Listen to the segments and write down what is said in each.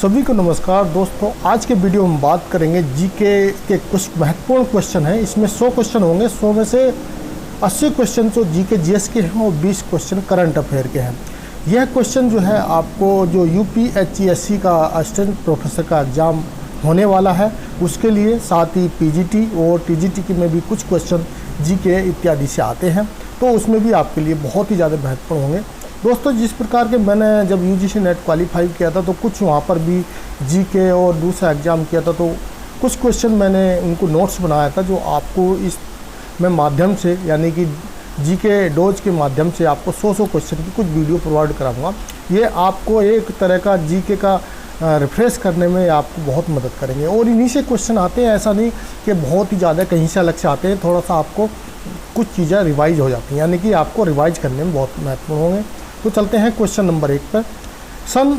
सभी को नमस्कार दोस्तों। आज के वीडियो में बात करेंगे जीके के कुछ महत्वपूर्ण क्वेश्चन हैं। इसमें 100 क्वेश्चन होंगे। 100 में से 80 क्वेश्चन तो जीके जीएस के हैं और 20 क्वेश्चन करंट अफेयर के हैं। यह क्वेश्चन जो है आपको जो यूपीएचईएससी का असिस्टेंट प्रोफेसर का एग्ज़ाम होने वाला है उसके लिए, साथ ही पीजीटी और टीजीटी के में भी कुछ क्वेश्चन जीके इत्यादि से आते हैं, तो उसमें भी आपके लिए बहुत ही ज़्यादा महत्वपूर्ण होंगे दोस्तों। जिस प्रकार के मैंने जब यूजीसी नेट क्वालिफाई किया था तो कुछ वहाँ पर भी जीके और दूसरा एग्ज़ाम किया था, तो कुछ क्वेश्चन मैंने उनको नोट्स बनाया था जो आपको इस मैं माध्यम से यानी कि जीके डोज के माध्यम से आपको 100 क्वेश्चन की कुछ वीडियो प्रोवाइड कराऊंगा। ये आपको एक तरह का जीके का रिफ्रेश करने में आपको बहुत मदद करेंगे। और इन्हीं से क्वेश्चन आते हैं, ऐसा नहीं कि बहुत ही ज़्यादा कहीं से अलग से आते हैं। थोड़ा सा आपको कुछ चीज़ें रिवाइज हो जाती हैं, यानी कि आपको रिवाइज करने में बहुत महत्वपूर्ण होंगे। तो चलते हैं क्वेश्चन नंबर 1 पर। सन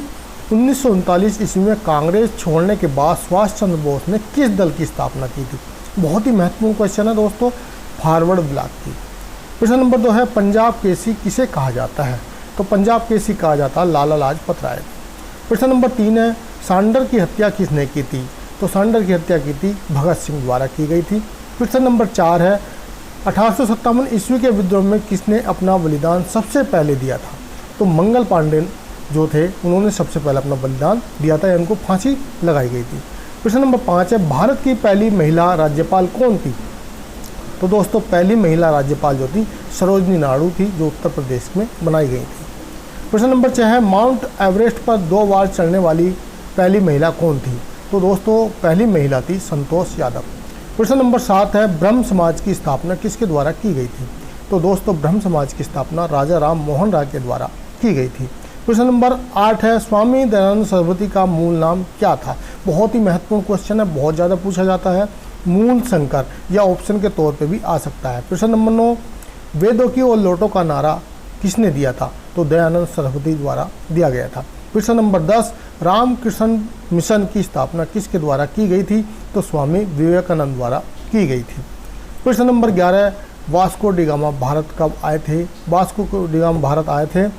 1939 ईस्वी में कांग्रेस छोड़ने के बाद सुभाष चंद्र बोस ने किस दल की स्थापना की थी? बहुत ही महत्वपूर्ण क्वेश्चन है दोस्तों, फॉरवर्ड ब्लॉक की। प्रश्न नंबर 2 है पंजाब केसरी किसे कहा जाता है? तो पंजाब केसरी कहा जाता है लाला लाजपत राय। प्रश्न नंबर 3 है सांडर की हत्या किसने की थी? तो सांडर की हत्या की थी भगत सिंह द्वारा की गई थी। प्रश्न नंबर 4 है 1857 ईस्वी के विद्रोह में किसने अपना बलिदान सबसे पहले दिया था? तो मंगल पांडे जो थे उन्होंने सबसे पहले अपना बलिदान दिया था, उनको फांसी लगाई गई थी। प्रश्न नंबर 5 है भारत की पहली महिला राज्यपाल कौन थी? तो दोस्तों पहली महिला राज्यपाल जो थी सरोजनी नायडू थी, जो उत्तर प्रदेश में बनाई गई थी। प्रश्न नंबर 6 है माउंट एवरेस्ट पर 2 बार चढ़ने वाली पहली महिला कौन थी? तो दोस्तों पहली महिला थी संतोष यादव। प्रश्न नंबर 7 है ब्रह्म समाज की स्थापना किसके द्वारा की गई थी? तो दोस्तों ब्रह्म समाज की स्थापना राजा राम मोहन राय के द्वारा की गई थी। प्रश्न नंबर 8 है स्वामी दयानंद सरस्वती का मूल नाम क्या था? बहुत ही महत्वपूर्ण क्वेश्चन है, बहुत ज़्यादा पूछा जाता है। मूल शंकर या ऑप्शन के तौर पे भी आ सकता है। प्रश्न नंबर 9 वेदों की और लोटों का नारा किसने दिया था? तो दयानंद सरस्वती द्वारा दिया गया था। प्रश्न नंबर 10 रामकृष्ण मिशन की स्थापना किसके द्वारा की गई थी? तो स्वामी विवेकानंद द्वारा की गई थी। प्रश्न number 11 Vasco D gamma Bharat कब आए थे? वास्को डी गामा भारत आए थे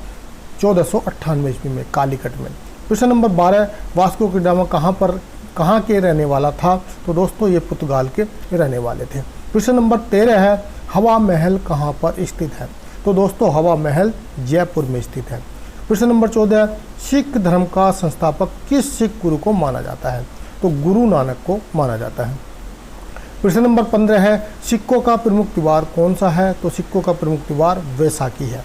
1498 ईस्वी में कालीकट में। प्रश्न नंबर 12 वास्को डी गामा कहाँ के रहने वाला था? तो दोस्तों ये पुर्तगाल के रहने वाले थे। प्रश्न नंबर 13 है हवा महल कहाँ पर स्थित है? तो दोस्तों हवा महल जयपुर में स्थित है। प्रश्न नंबर 14 सिख धर्म का संस्थापक किस सिख गुरु को माना जाता है? तो गुरु नानक को माना जाता है। प्रश्न नंबर 15 है सिखों का प्रमुख त्योहार कौन सा है? तो सिखों का प्रमुख त्योहार वैसाखी है।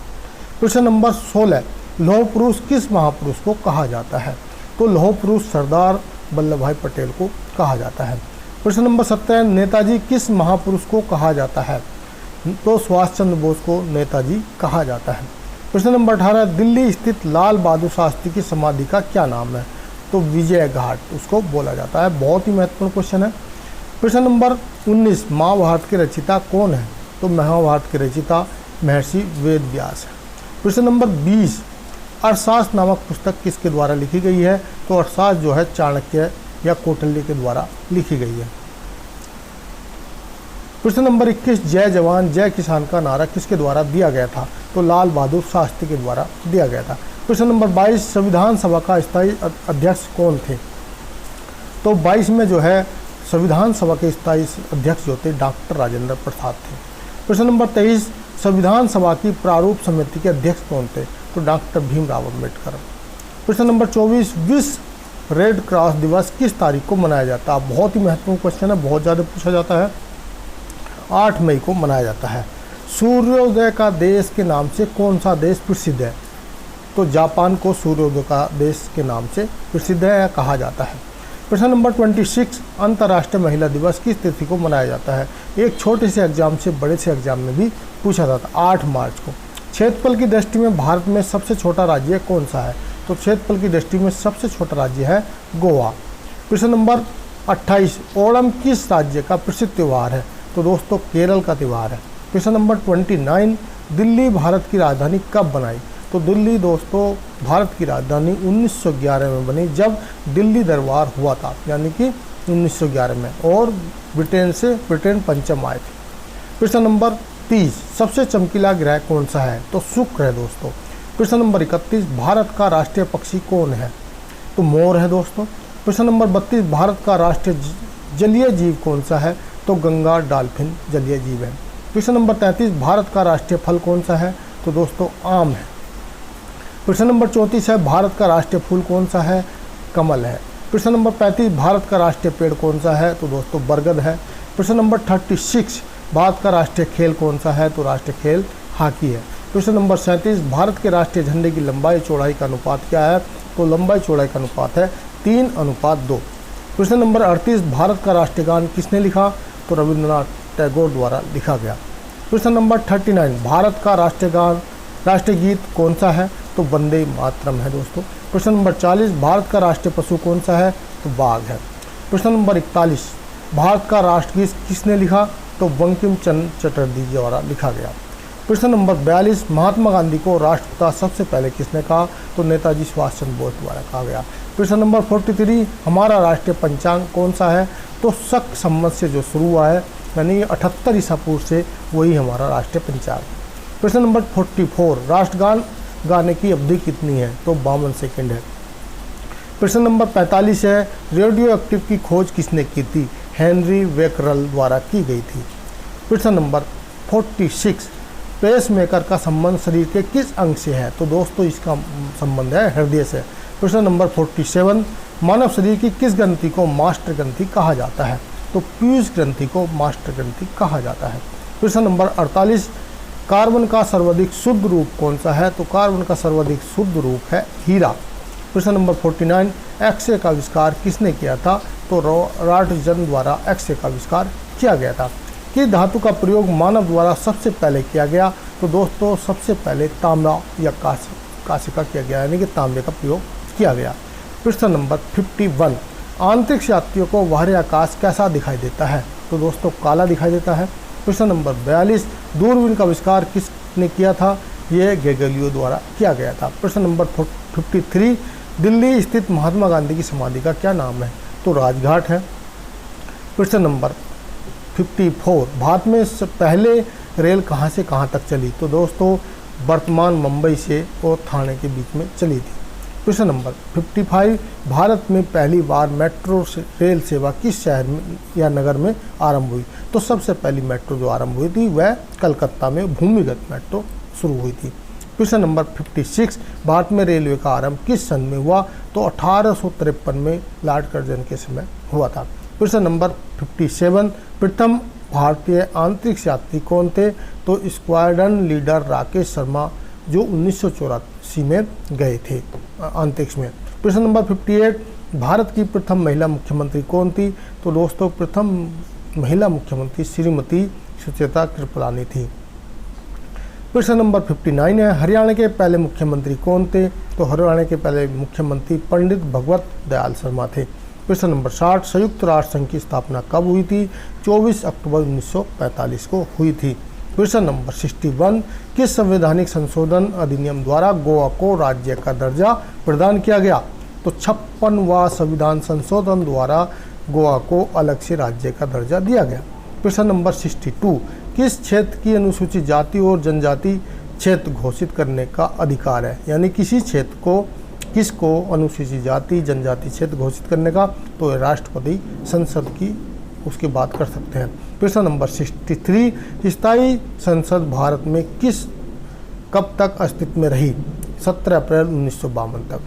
प्रश्न नंबर 16 लौह पुरुष किस महापुरुष को कहा जाता है? तो लौह पुरुष सरदार वल्लभ भाई पटेल को कहा जाता है। प्रश्न नंबर 17 नेताजी किस महापुरुष को कहा जाता है? तो सुभाष चंद्र बोस को नेताजी कहा जाता है। प्रश्न नंबर 18 दिल्ली स्थित लाल बहादुर शास्त्री की समाधि का क्या नाम है? तो विजय घाट उसको बोला जाता है। बहुत ही महत्वपूर्ण क्वेश्चन है। प्रश्न नंबर 19 महाभारत के रचयिता कौन है? तो महाभारत के रचयिता महर्षि वेद व्यास है। प्रश्न नंबर 20 अर्थशास्त्र नामक पुस्तक किसके द्वारा लिखी गई है? तो अर्थशास्त्र जो है चाणक्य या कौटिल्य के द्वारा लिखी गई है। प्रश्न नंबर 21 जय जवान जय किसान का नारा किसके द्वारा दिया गया था? तो लाल बहादुर शास्त्री के द्वारा दिया गया था। प्रश्न नंबर 22 संविधान सभा का स्थायी अध्यक्ष कौन थे? तो 22 में जो है संविधान सभा के स्थायी अध्यक्ष जो थे डॉक्टर राजेंद्र प्रसाद थे। प्रश्न नंबर 23 संविधान सभा की प्रारूप समिति के अध्यक्ष कौन थे? तो डॉक्टर भीमराव अम्बेडकर। प्रश्न नंबर 24 विश्व रेड क्रॉस दिवस किस तारीख को मनाया जाता है? बहुत ही महत्वपूर्ण क्वेश्चन है, बहुत ज़्यादा पूछा जाता है। 8 मई को मनाया जाता है। सूर्योदय का देश के नाम से कौन सा देश प्रसिद्ध है? तो जापान को सूर्योदय का देश के नाम से प्रसिद्ध है कहा जाता है। प्रश्न नंबर 26 अंतर्राष्ट्रीय महिला दिवस किस तिथि को मनाया जाता है? एक छोटे से एग्जाम से बड़े से एग्जाम में भी पूछा जाता है 8 मार्च को। क्षेत्रफल की दृष्टि में भारत में सबसे छोटा राज्य कौन सा है? तो क्षेत्रफल की दृष्टि में सबसे छोटा राज्य है गोवा। प्रश्न नंबर 28 ओणम किस राज्य का प्रसिद्ध त्यौहार है? तो दोस्तों केरल का त्यौहार है। प्रश्न नंबर 29 दिल्ली भारत की राजधानी कब बनाई? तो दिल्ली दोस्तों भारत की राजधानी 1911 में बनी, जब दिल्ली दरबार हुआ था, यानी कि 1911 में, और ब्रिटेन पंचम आए थे। प्रश्न नंबर 30 सबसे चमकीला ग्रह कौन सा है? तो शुक्र है दोस्तों। प्रश्न नंबर 31 भारत का राष्ट्रीय पक्षी कौन है? तो मोर है दोस्तों। प्रश्न नंबर 32, भारत का राष्ट्रीय जलीय जीव कौन सा है? तो गंगा डॉल्फिन जलीय जीव है। प्रश्न नंबर 33, भारत का राष्ट्रीय फल कौन सा है? तो दोस्तों आम है। प्रश्न नंबर 34 है, भारत का राष्ट्रीय फूल कौन सा है? कमल है। प्रश्न नंबर 35, भारत का राष्ट्रीय पेड़ कौन सा है? तो दोस्तों बरगद है। प्रश्न नंबर 36, भारत का राष्ट्रीय खेल कौन सा है? तो राष्ट्रीय खेल हॉकी है। प्रश्न नंबर 37, भारत के राष्ट्रीय झंडे की लंबाई चौड़ाई का अनुपात क्या है? तो लंबाई चौड़ाई का अनुपात है 3:2। प्रश्न नंबर 38, भारत का राष्ट्रीय गान किसने लिखा? तो रविंद्रनाथ टैगोर द्वारा लिखा गया। प्रश्न नंबर 39, भारत का राष्ट्रीय गीत कौन सा है? तो वंदे मातरम है दोस्तों। प्रश्न नंबर 40, भारत का राष्ट्रीय पशु कौन सा है? तो बाघ है। प्रश्न नंबर 41, भारत का राष्ट्रगीत किसने लिखा? तो बंकिम चंद्र चटर्जी द्वारा लिखा गया। प्रश्न नंबर 42, महात्मा गांधी को राष्ट्रपिता सबसे पहले किसने कहा? तो नेताजी सुभाष चंद्र बोस द्वारा कहा गया। प्रश्न नंबर 43, हमारा राष्ट्रीय पंचांग कौन सा है? तो शक संवत से जो शुरू हुआ है, यानी 78 ईसा पूर्व से, वही हमारा राष्ट्रीय पंचांग। प्रश्न नंबर 44, राष्ट्रगान गाने की अवधि कितनी है? तो 52 सेकंड है। प्रश्न नंबर 45 है, रेडियो एक्टिव की खोज किसने की थी? हेनरी बेकरल द्वारा की गई थी। प्रश्न नंबर 46, पेस मेकर का संबंध शरीर के किस अंग से है? तो दोस्तों इसका संबंध है हृदय से। प्रश्न नंबर 47, मानव शरीर की किस ग्रंथि को मास्टर ग्रंथि कहा जाता है? तो पीयूष ग्रंथि को मास्टर ग्रंथि कहा जाता है। प्रश्न नंबर 48, कार्बन का सर्वाधिक शुद्ध रूप कौन सा है? तो कार्बन का सर्वाधिक शुद्ध रूप है हीरा। प्रश्न नंबर 49, एक्सरे का आविष्कार किसने किया था? तो रॉटगन द्वारा एक्सरे का आविष्कार किया गया था। किस धातु का प्रयोग मानव द्वारा सबसे पहले किया गया? तो दोस्तों सबसे पहले तांबा या कांस्य का किया गया, यानी कि तांबे का प्रयोग किया गया। प्रश्न नंबर 51, अंतरिक्ष यात्रियों को बाहरी आकाश कैसा दिखाई देता है? तो दोस्तों काला दिखाई देता है। प्रश्न नंबर 42, दूरबीन का आविष्कार किसने किया था? ये गैलीलियो द्वारा किया गया था। प्रश्न नंबर 53, दिल्ली स्थित महात्मा गांधी की समाधि का क्या नाम है? तो राजघाट है। प्रश्न नंबर 54, भारत में पहले रेल कहाँ से कहाँ तक चली? तो दोस्तों वर्तमान मुंबई से और ठाणे के बीच में चली थी। प्रश्न नंबर 55, भारत में पहली बार मेट्रो रेल सेवा किस शहर में या नगर में आरंभ हुई? तो सबसे पहली मेट्रो जो आरंभ हुई थी वह कलकत्ता में भूमिगत मेट्रो शुरू हुई थी। प्रश्न नंबर 56, भारत में रेलवे का आरंभ किस सन में हुआ? तो 1853 में लॉर्ड कर्जन के समय हुआ था। प्रश्न नंबर 57, प्रथम भारतीय अंतरिक्ष यात्री कौन थे? तो स्क्वाड्रन लीडर राकेश शर्मा, जो 1984 में गए थे अंतरिक्ष में। प्रश्न नंबर 58, भारत की प्रथम महिला मुख्यमंत्री कौन थी? तो दोस्तों प्रथम महिला मुख्यमंत्री श्रीमती सुचेता कृपलानी थी। प्रश्न नंबर 59 है, हरियाणा के पहले मुख्यमंत्री कौन थे? तो हरियाणा के पहले मुख्यमंत्री पंडित भगवत दयाल शर्मा थे। प्रश्न नंबर 60, संयुक्त राष्ट्र संघ की स्थापना कब हुई थी? 24 अक्टूबर 1945 को हुई थी। प्रश्न नंबर 61, किस संवैधानिक संशोधन अधिनियम द्वारा गोवा को राज्य का दर्जा प्रदान किया गया? तो 56वां संविधान संशोधन द्वारा गोवा को अलग से राज्य का दर्जा दिया गया। प्रश्न नंबर 62, किस क्षेत्र की अनुसूचित जाति और जनजाति क्षेत्र घोषित करने का अधिकार है? यानी किसी क्षेत्र को किसको अनुसूचित जाति जनजाति क्षेत्र घोषित करने का? तो राष्ट्रपति संसद की उसकी बात कर सकते हैं। प्रश्न नंबर 63, स्थायी संसद भारत में कब तक अस्तित्व में रही? 17 अप्रैल 1952 तक।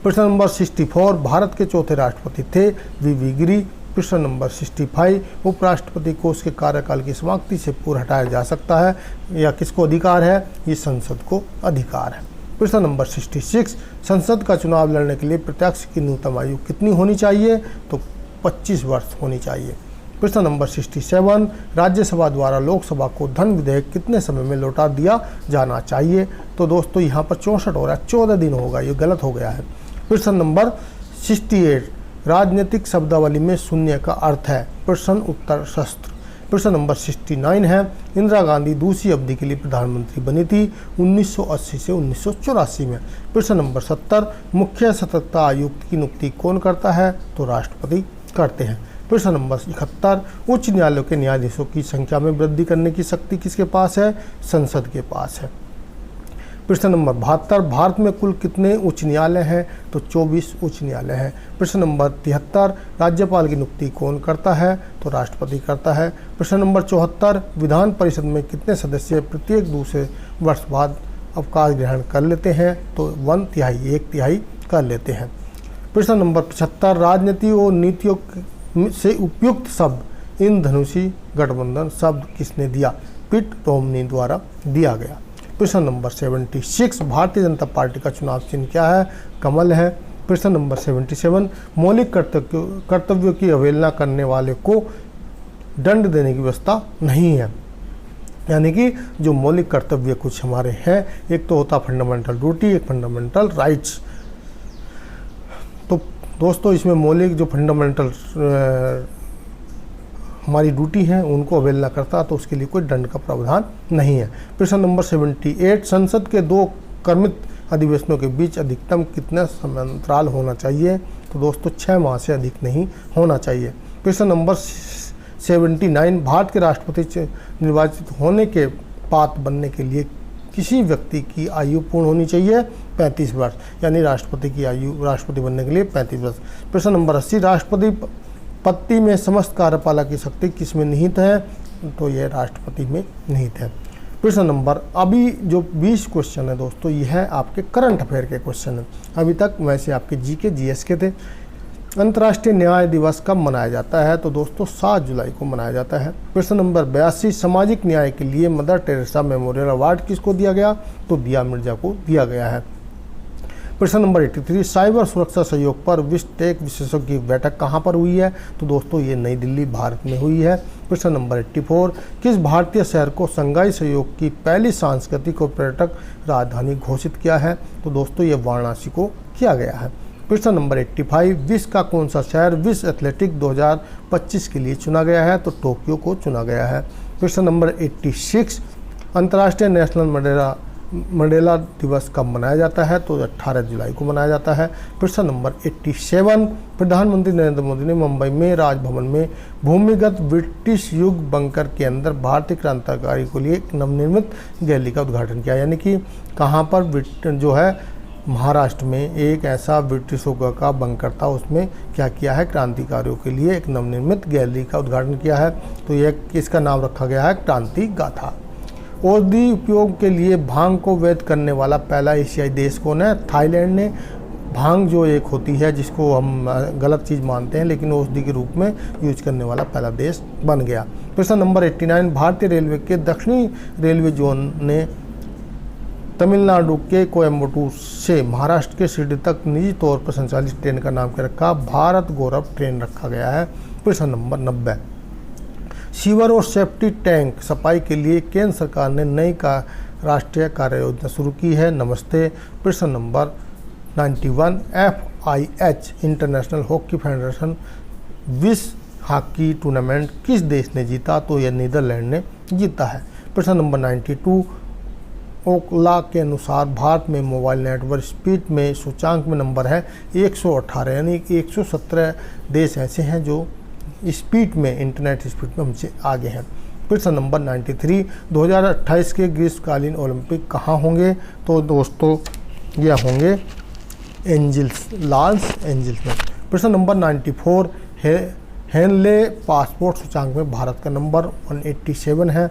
प्रश्न नंबर 64, भारत के चौथे राष्ट्रपति थे वी गिरी। प्रश्न नंबर 65, उपराष्ट्रपति को उसके कार्यकाल की समाप्ति से पूर्व हटाया जा सकता है या किसको अधिकार है? ये संसद को अधिकार है। प्रश्न नंबर 66, संसद का चुनाव लड़ने के लिए प्रत्यक्ष की न्यूनतम आयु कितनी होनी चाहिए? तो 25 वर्ष होनी चाहिए। प्रश्न नंबर 67, राज्यसभा द्वारा लोकसभा को धन विधेयक कितने समय में लौटा दिया जाना चाहिए? तो दोस्तों यहाँ पर 64 हो रहा है, 14 दिन होगा, ये गलत हो गया है। प्रश्न नंबर 68, राजनीतिक शब्दावली में शून्य का अर्थ है? प्रश्न उत्तर शस्त्र। प्रश्न नंबर 69 है, इंदिरा गांधी दूसरी अवधि के लिए प्रधानमंत्री बनी थी 1980 से 1984 में। प्रश्न नंबर 70, मुख्य सतर्कता आयुक्त की नियुक्ति कौन करता है? तो राष्ट्रपति करते हैं। प्रश्न नंबर 71, उच्च न्यायालयों के न्यायाधीशों की संख्या में वृद्धि करने की शक्ति किसके पास है? संसद के पास है। प्रश्न नंबर 72, भारत में कुल कितने उच्च न्यायालय हैं? तो 24 उच्च न्यायालय हैं। प्रश्न नंबर 73, राज्यपाल की नियुक्ति कौन करता है? तो राष्ट्रपति करता है। प्रश्न नंबर 74, विधान परिषद में कितने सदस्य प्रत्येक दूसरे वर्ष बाद अवकाश ग्रहण कर लेते हैं? तो 1/3 कर लेते हैं। प्रश्न नंबर 75, राजनीति और नीतियों से उपयुक्त शब्द इंद्रधनुषी गठबंधन शब्द किसने दिया? पिट रोमनी द्वारा दिया गया। प्रश्न नंबर 76, भारतीय जनता पार्टी का चुनाव चिन्ह क्या है? कमल है। प्रश्न नंबर 77, मौलिक कर्तव्यों की अवहेलना करने वाले को दंड देने की व्यवस्था नहीं है। यानी कि जो मौलिक कर्तव्य कुछ हमारे हैं, एक तो होता फंडामेंटल ड्यूटी, एक फंडामेंटल राइट्स। तो दोस्तों इसमें मौलिक जो फंडामेंटल हमारी ड्यूटी है उनको अवहेलना करता तो उसके लिए कोई दंड का प्रावधान नहीं है। प्रश्न नंबर 78, संसद के 2 क्रमित अधिवेशनों के बीच अधिकतम कितना समयांतराल होना चाहिए? तो दोस्तों 6 माह से अधिक नहीं होना चाहिए। प्रश्न नंबर 79, भारत के राष्ट्रपति निर्वाचित होने के पात्र बनने के लिए किसी व्यक्ति की आयु पूर्ण होनी चाहिए 35 वर्ष, यानी राष्ट्रपति की आयु राष्ट्रपति बनने के लिए 35 वर्ष। प्रश्न नंबर 80, राष्ट्रपति पत्ति में समस्त कार्यपालक की शक्ति किस में निहित है? तो यह राष्ट्रपति में निहित है। प्रश्न नंबर, अभी जो 20 क्वेश्चन है दोस्तों, यह आपके करंट अफेयर के क्वेश्चन हैं। अभी तक वैसे आपके जीके जीएस के थे। अंतर्राष्ट्रीय न्याय दिवस कब मनाया जाता है? तो दोस्तों 7 जुलाई को मनाया जाता है। प्रश्न नंबर 82, सामाजिक न्याय के लिए मदर टेरेसा मेमोरियल अवार्ड किसको दिया गया? तो दिया मिर्जा को दिया गया है। प्रश्न नंबर 83, साइबर सुरक्षा सहयोग पर विश्व विशेषज्ञों की बैठक कहाँ पर हुई है? तो दोस्तों ये नई दिल्ली भारत में हुई है। प्रश्न नंबर 84, किस भारतीय शहर को संघाई सहयोग की पहली सांस्कृतिक और पर्यटक राजधानी घोषित किया है? तो दोस्तों ये वाराणसी को किया गया है। प्रश्न नंबर 85, विश्व का कौन सा शहर विश्व एथलेटिक 2025 के लिए चुना गया है? तो टोक्यो को चुना गया है। प्रश्न नंबर 86, अंतर्राष्ट्रीय नेशनल मंडेला दिवस कब मनाया जाता है? तो 18 जुलाई को मनाया जाता है। प्रश्न नंबर 87, प्रधानमंत्री नरेंद्र मोदी ने मुंबई में राजभवन में भूमिगत ब्रिटिश युग बंकर के अंदर भारतीय क्रांतिकारी को लिए एक नवनिर्मित गैलरी का उद्घाटन किया। यानी कि कहाँ पर जो है महाराष्ट्र में एक ऐसा ब्रिटिशों का बंकर था, उसमें क्या किया है? क्रांतिकारियों के लिए एक नवनिर्मित गैलरी का उद्घाटन किया है। तो यह इसका नाम रखा गया है क्रांति गाथा। औषधि उपयोग के लिए भांग को वैध करने वाला पहला एशियाई देश कौन है? थाईलैंड ने भांग जो एक होती है जिसको हम गलत चीज़ मानते हैं लेकिन औषधि के रूप में यूज करने वाला पहला देश बन गया। प्रश्न नंबर 89, भारतीय रेलवे के दक्षिणी रेलवे जोन ने तमिलनाडु के कोयम्बटूर से महाराष्ट्र के शिरडी तक निजी तौर पर संचालित ट्रेन का नाम क्या रखा? भारत गौरव ट्रेन रखा गया है। प्रश्न नंबर 90, सीवर और सेफ्टी टैंक सफाई के लिए केंद्र सरकार ने नई राष्ट्रीय कार्य योजना शुरू की है। नमस्ते। प्रश्न number 91, FIH international hockey federation विश्व हॉकी टूर्नामेंट किस देश ने जीता? तो यह नीदरलैंड ने जीता है। प्रश्न नंबर 92, ओकला के अनुसार भारत में मोबाइल नेटवर्क स्पीड में सूचांक में नंबर है 118, यानी 117 देश ऐसे हैं जो स्पीड में, इंटरनेट स्पीड में हमसे आगे हैं। प्रश्न नंबर 93, 2028 के ग्रीष्मकालीन ओलंपिक कहाँ होंगे? तो दोस्तों यह होंगे लॉस एंजल्स में। प्रश्न नंबर 94, हेनले पासपोर्ट सूचांक में भारत का नंबर 187 है।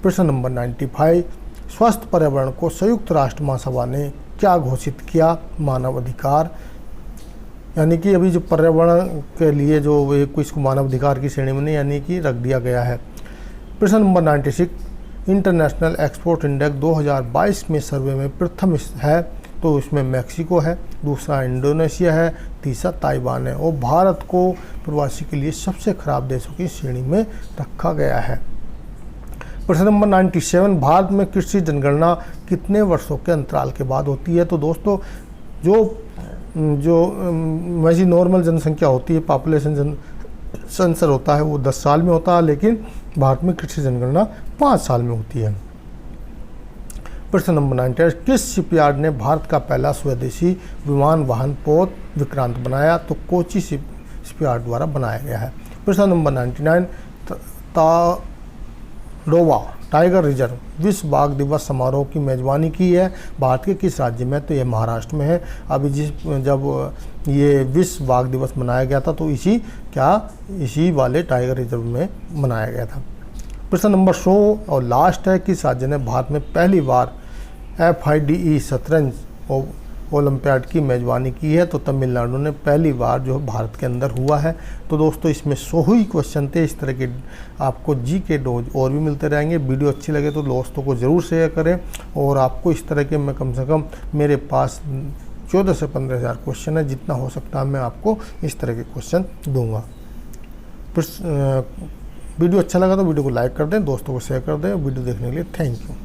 प्रश्न नंबर 95, स्वस्थ पर्यावरण को संयुक्त राष्ट्र महासभा ने क्या घोषित किया? मानव अधिकार। यानी कि अभी जो पर्यावरण के लिए जो इसको मानव अधिकार की श्रेणी में नहीं यानी कि रख दिया गया है। प्रश्न नंबर 96, इंटरनेशनल एक्सपोर्ट इंडेक्स 2022 में सर्वे में प्रथम है तो इसमें मैक्सिको है, दूसरा इंडोनेशिया है, तीसरा ताइवान है और भारत को प्रवासी के लिए सबसे खराब देशों की श्रेणी में रखा गया है। प्रश्न नंबर 97, भारत में कृषि जनगणना कितने वर्षों के अंतराल के बाद होती है? तो दोस्तों जो वैसी नॉर्मल जनसंख्या होती है, पॉपुलेशन सेंसस होता है वो 10 साल में होता है, लेकिन भारत में कृषि जनगणना 5 साल में होती है। प्रश्न नंबर 98, किस शिपयार्ड ने भारत का पहला स्वदेशी विमान वाहन पोत विक्रांत बनाया? तो कोची शिपयार्ड द्वारा बनाया गया है। प्रश्न नंबर 99, ताडोवा टाइगर रिजर्व विश्व बाघ दिवस समारोह की मेज़बानी की है भारत के किस राज्य में? तो ये महाराष्ट्र में है। अभी जब ये विश्व बाघ दिवस मनाया गया था तो इसी वाले टाइगर रिजर्व में मनाया गया था। प्रश्न नंबर 100 और लास्ट है, किस राज्य ने भारत में पहली बार FIDE शतरंज ओलंपियाड की मेज़बानी की है? तो तमिलनाडु ने पहली बार जो भारत के अंदर हुआ है। तो दोस्तों इसमें 100 ही क्वेश्चन थे। इस तरह के आपको जी के डोज और भी मिलते रहेंगे। वीडियो अच्छी लगे तो दोस्तों को ज़रूर शेयर करें, और आपको इस तरह के मैं कम से कम मेरे पास 14 से 15 हज़ार क्वेश्चन है, जितना हो सकता है मैं आपको इस तरह के क्वेश्चन दूंगा। वीडियो अच्छा लगा तो वीडियो को लाइक कर दें, दोस्तों को शेयर कर दें। वीडियो देखने के लिए थैंक यू।